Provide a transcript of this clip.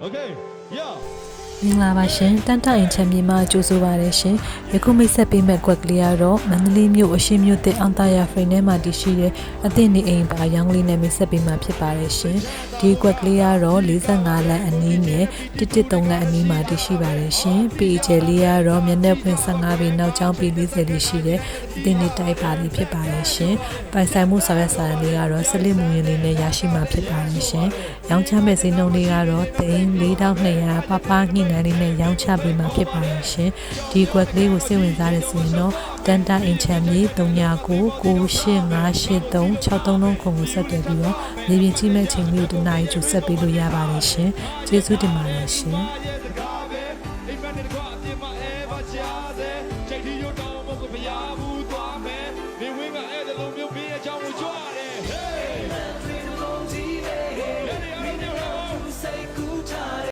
Okay, yeah. မင်္ဂလာပါရှင်တန်တိုင်ချမ်းမြေမှာကြိုဆိုပါရရှင်ယခုမိတ်ဆက်ပေးမဲ့ကွက်ကလေးကတော့မန္တလေးမြို့အရှိမြို့တဲ့အောင်သားရဖရိန်ထဲမှာတည်ရှိတဲ့အသင့်နေအိမ်ပါရောင်းကလေးနဲ့မိတ်ဆက်ပေးမှာဖြစ်ပါတယ်ရှင်ဒီကွက်ကလေးကတော့45လမ်းအနီးနဲ့113လမ်းအနီးမှာတည်ရှိပါတယ်ရှင်ပေကျယ်လေးကတော့မျက်နှာဖွင့်15ပေနောက်ကျောင်းပေ40လေးရှိတဲ့အသင့်နေတိုက်ပါလေးဖြစ်ပါတယ်ရှင်ပိုင်ဆိုင်မှုဆောင်ရွက်စာရင်းလေးကတော့စလစ်မူရင်းလေးနဲ့ရရှိမှာဖြစ်ပါတယ်ရှင်ရောင်းချမဲ့ဈေးနှုန်းလေးကတော့3200ပပညှိနှိုင်းလေးနဲ့ရောင်းချပေးမှာဖြစ်ပါတယ်ရှင်ဒီကွက်ကလေးကိုစိတ်ဝင်စားတဲ့ဆိုရင်တော့တန်တာအင်ချမ်းမြေ39958363ခုကိုဆက်သွယ်ပြီးတော့မြေပြင်ကြီးမဲ့ချိန်လေးကိုတနားရီကျဆက်ပေးလို့ရပါတယ်ရှင်ကျေးဇူးတင်ပါတယ်ရှင်